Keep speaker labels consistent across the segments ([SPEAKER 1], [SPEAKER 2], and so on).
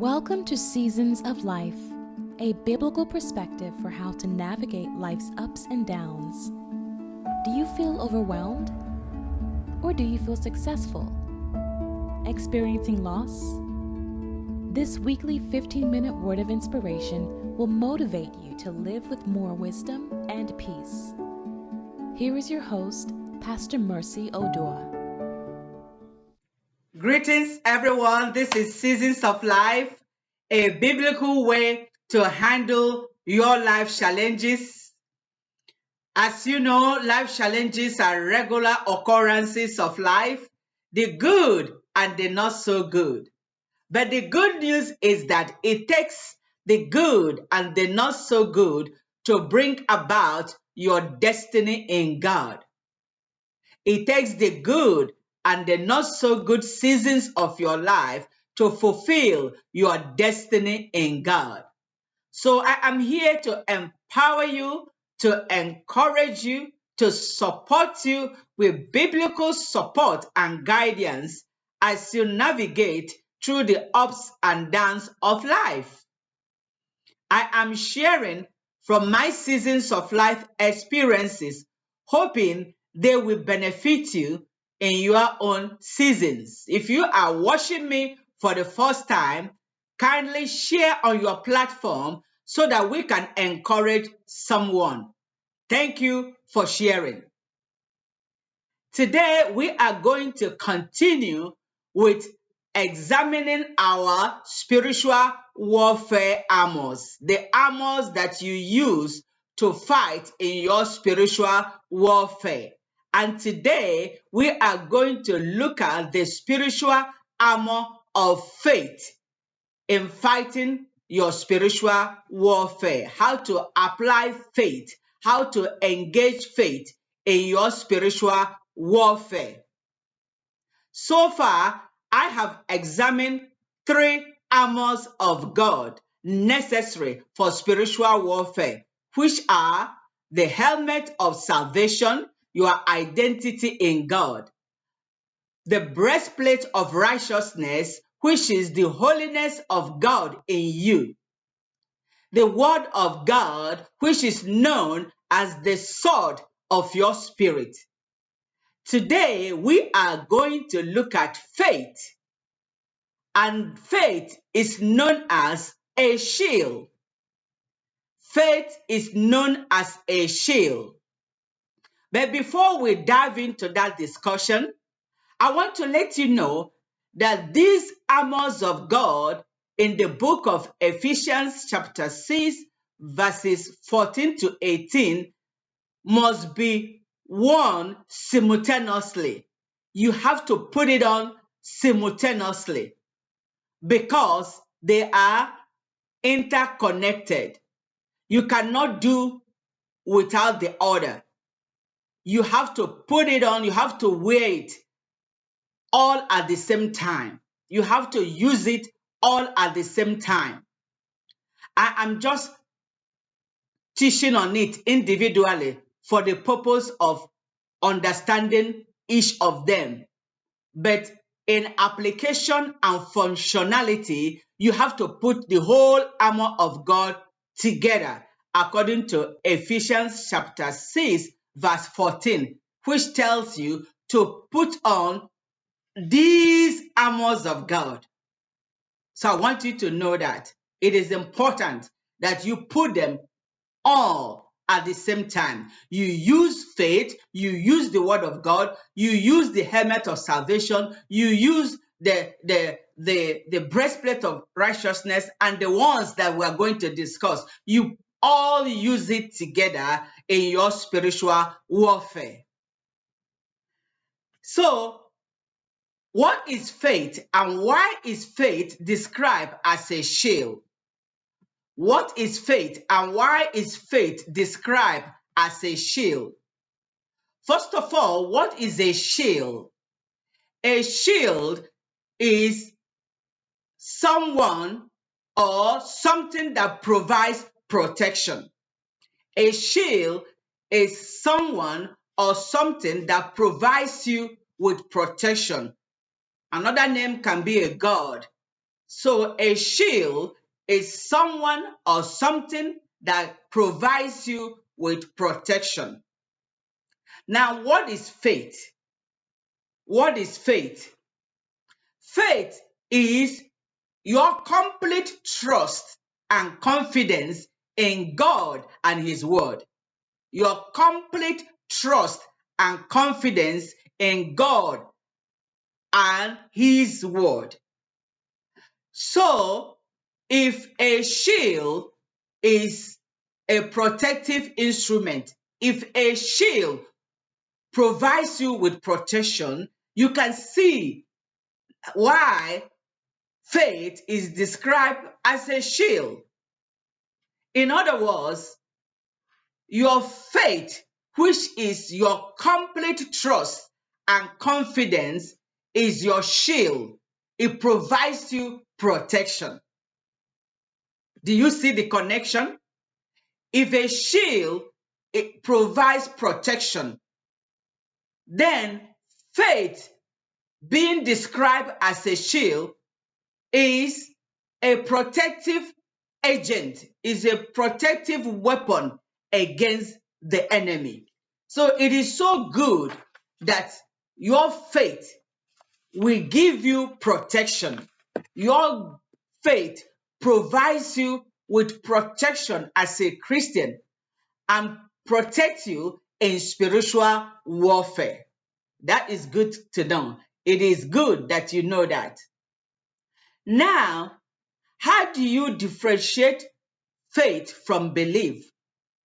[SPEAKER 1] Welcome to Seasons of Life, a biblical perspective for how to navigate life's ups and downs. Do you feel overwhelmed? Or do you feel successful? Experiencing loss? This weekly 15-minute word of inspiration will motivate you to live with more wisdom and peace. Here is your host, Pastor Mercy Oduah.
[SPEAKER 2] Greetings, everyone. This is Seasons of Life, a biblical way to handle your life challenges. As you know, life challenges are regular occurrences of life, the good and the not so good. But the good news is that it takes the good and the not so good to bring about your destiny in God. It takes the good and the not so good seasons of your life to fulfill your destiny in God. So I am here to empower you, to encourage you, to support you with biblical support and guidance as you navigate through the ups and downs of life. I am sharing from my seasons of life experiences, hoping they will benefit you in your own seasons. If you are watching me for the first time, kindly share on your platform so that we can encourage someone. Thank you for sharing. Today, we are going to continue with examining our spiritual warfare armors, the armors that you use to fight in your spiritual warfare. And today, we are going to look at the spiritual armor of faith in fighting your spiritual warfare, how to apply faith, how to engage faith in your spiritual warfare. So far, I have examined 3 armors of God necessary for spiritual warfare, which are the helmet of salvation, your identity in God, the breastplate of righteousness, which is the holiness of God in you, the word of God, which is known as the sword of your spirit. Today, we are going to look at faith, and faith is known as a shield. Faith is known as a shield. But before we dive into that discussion, I want to let you know that these armors of God in the book of Ephesians chapter 6, verses 14 to 18 must be worn simultaneously. You have to put it on simultaneously because they are interconnected. You cannot do without the other. You have to put it on, you have to wear it all at the same time. You have to use it all at the same time. I am just teaching on it individually for the purpose of understanding each of them. But in application and functionality, you have to put the whole armor of God together according to Ephesians chapter 6, verse 14, which tells you to put on these armors of God. So I want you to know that it is important that you put them all at the same time. You use faith, you use the word of God, you use the helmet of salvation, you use the breastplate of righteousness, and the ones that we are going to discuss. You all use it together in your spiritual warfare. So, what is faith and why is faith described as a shield? What is faith and why is faith described as a shield? First of all, what is a shield? A shield is someone or something that provides protection. A shield is someone or something that provides you with protection. Another name can be a god. So a shield is someone or something that provides you with protection. Now, what is faith? What is faith? Faith is your complete trust and confidence in God and His Word. Your complete trust and confidence in God and His Word. So, if a shield is a protective instrument, if a shield provides you with protection, you can see why faith is described as a shield. In other words, your faith, which is your complete trust and confidence, is your shield. It provides you protection. Do you see the connection? If a shield it provides protection, then faith being described as a shield is a protective agent, is a protective weapon against the enemy. So it is so good that your faith will give you protection. Your faith provides you with protection as a Christian and protect you in spiritual warfare. That is good to know. It is good that you know that. Now, how do you differentiate faith from belief?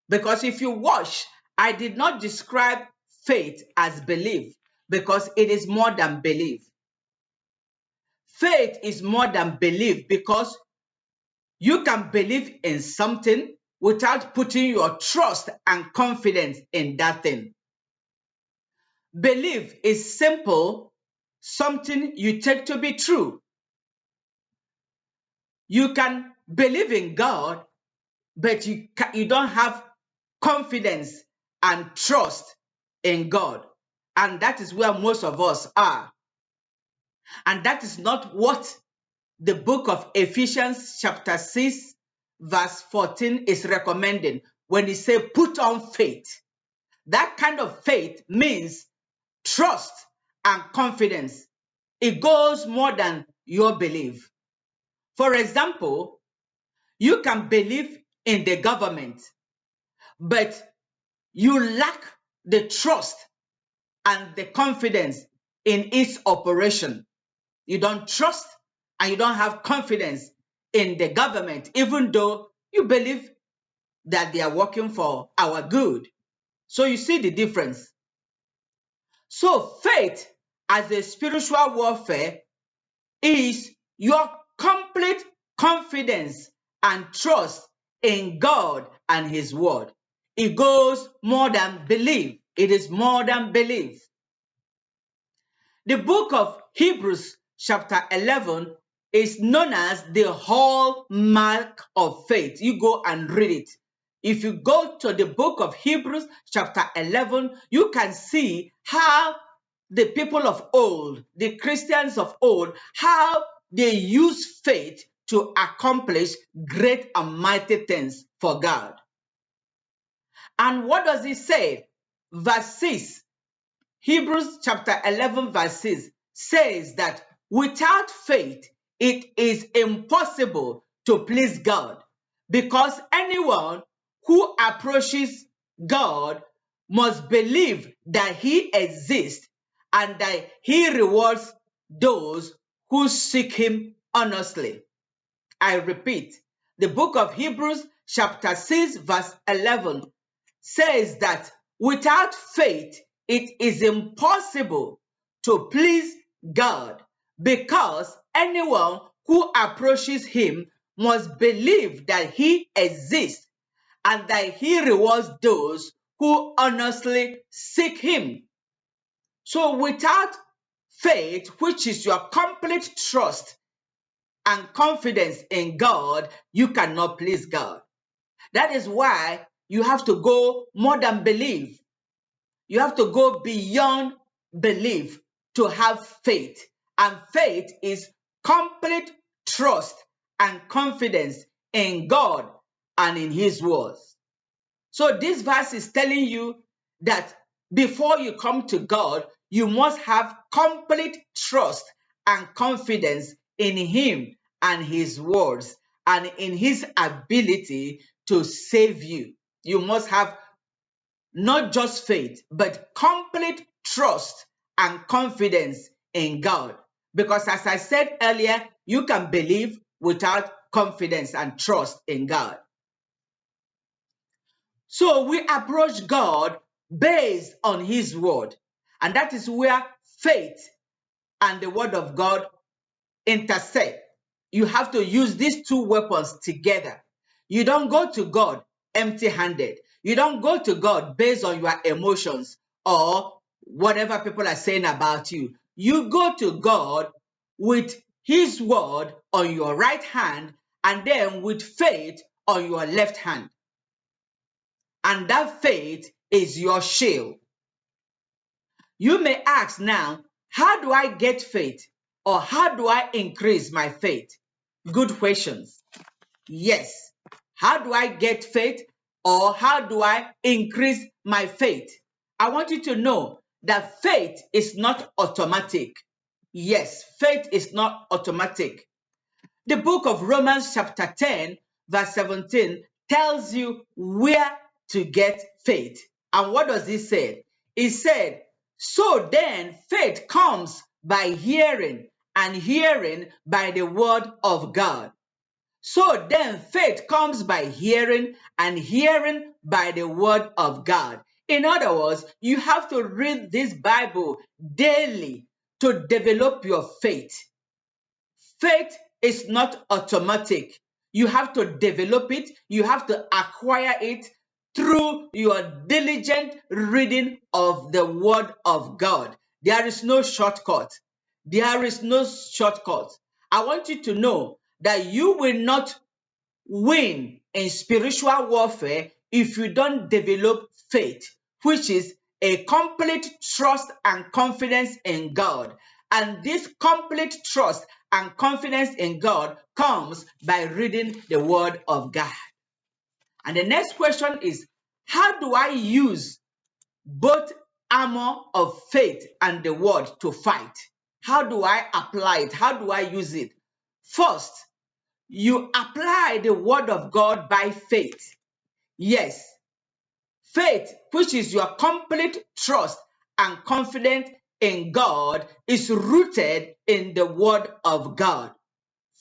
[SPEAKER 2] Because if you watch, I did not describe faith as belief because it is more than belief. Faith is more than belief because you can believe in something without putting your trust and confidence in that thing. Belief is simple, something you take to be true. You can believe in God, but you don't have confidence and trust in God. And that is where most of us are. And that is not what the book of Ephesians chapter 6 verse 14 is recommending when it says put on faith. That kind of faith means trust and confidence. It goes more than your belief. For example, you can believe in the government, but you lack the trust and the confidence in its operation. You don't trust and you don't have confidence in the government, even though you believe that they are working for our good. So you see the difference. So faith as a spiritual warfare is your complete confidence and trust in God and His Word. It goes more than belief. It is more than belief. The book of Hebrews chapter 11 is known as the hallmark of faith. You go and read it. If you go to the book of Hebrews chapter 11, you can see how the people of old, the Christians of old, how they use faith to accomplish great and mighty things for God. And what does it say? Verse 6, Hebrews chapter 11 verse 6 says that without faith, it is impossible to please God, because anyone who approaches God must believe that He exists and that He rewards those who seek Him honestly. I repeat, the book of Hebrews chapter 6 verse 11 says that without faith, it is impossible to please God, because anyone who approaches Him must believe that He exists and that He rewards those who honestly seek Him. So without faith, which is your complete trust and confidence in God, you cannot please God. That is why you have to go more than believe. You have to go beyond belief to have faith. And faith is complete trust, and confidence in God and in His words. So this verse is telling you that before you come to God, you must have complete trust and confidence in Him and His words and in His ability to save you. You must have not just faith, but complete trust and confidence in God. Because as I said earlier, you can believe without confidence and trust in God. So we approach God based on His word. And that is where faith and the word of God intersect. You have to use these two weapons together. You don't go to God empty-handed. You don't go to God based on your emotions or whatever people are saying about you. You go to God with His word on your right hand and then with faith on your left hand. And that faith is your shield. You may ask now, how do I get faith? Or how do I increase my faith? Good questions. Yes. How do I get faith? Or how do I increase my faith? I want you to know that faith is not automatic. Yes, faith is not automatic. The book of Romans chapter 10 verse 17 tells you where to get faith. And what does it say? It said, so then faith comes by hearing, and hearing by the word of God. So then faith comes by hearing, and hearing by the word of God. In other words, you have to read this Bible daily to develop your faith. Faith is not automatic. You have to develop it. You have to acquire it through your diligent reading of the word of God. There is no shortcut. There is no shortcut. I want you to know that you will not win in spiritual warfare if you don't develop faith, which is a complete trust and confidence in God. And this complete trust and confidence in God comes by reading the word of God. And the next question is, how do I use both armor of faith and the word to fight? How do I apply it? How do I use it? First, you apply the word of God by faith. Yes, faith, which is your complete trust and confidence in God, is rooted in the word of God.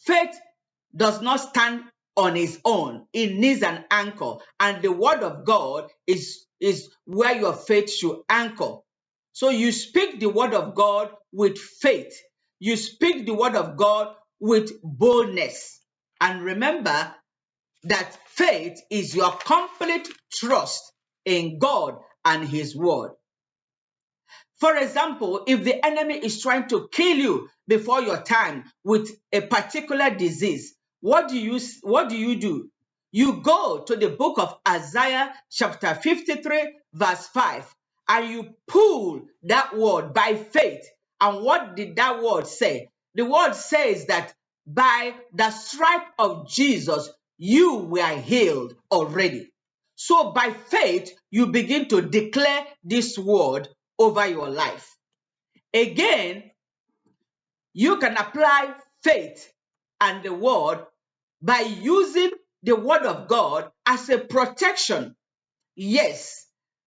[SPEAKER 2] Faith does not stand on its own. It needs an anchor. And the word of God is where your faith should anchor. So you speak the word of God with faith. You speak the word of God with boldness. And remember that faith is your complete trust in God and His word. For example, if the enemy is trying to kill you before your time with a particular disease, what do you do? You go to the book of Isaiah chapter 53 verse 5 and you pull that word by faith. And what did that word say? The word says that by the stripe of Jesus, you were healed already. So by faith, you begin to declare this word over your life. Again, you can apply faith and the word by using the word of God as a protection. Yes,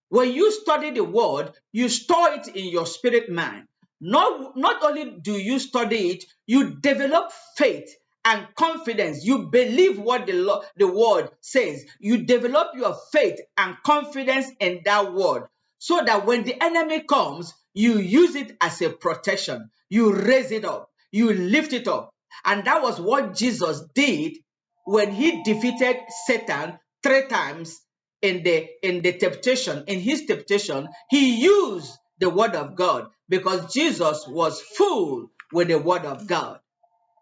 [SPEAKER 2] when you study the word, you store it in your spirit man. Not only do you study it, you develop faith and confidence. You believe what the word says. You develop your faith and confidence in that word so that when the enemy comes, you use it as a protection. You raise it up. You lift it up. And that was what Jesus did when He defeated Satan 3 times in his temptation. He used the word of God because Jesus was full with the word of God.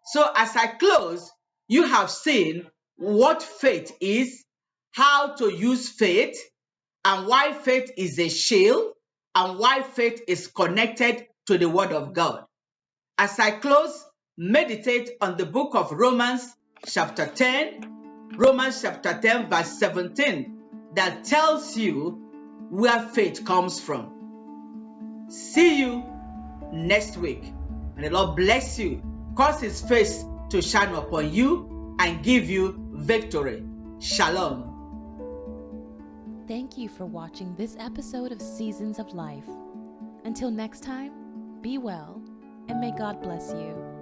[SPEAKER 2] So as I close, you have seen what faith is, how to use faith, and why faith is a shield, and why faith is connected to the word of God. As I close, meditate on the book of Romans chapter 10, verse 17, that tells you where faith comes from. See you next week. May the Lord bless you, cause His face to shine upon you, and give you victory. Shalom.
[SPEAKER 1] Thank you for watching this episode of Seasons of Life. Until next time, be well, and may God bless you.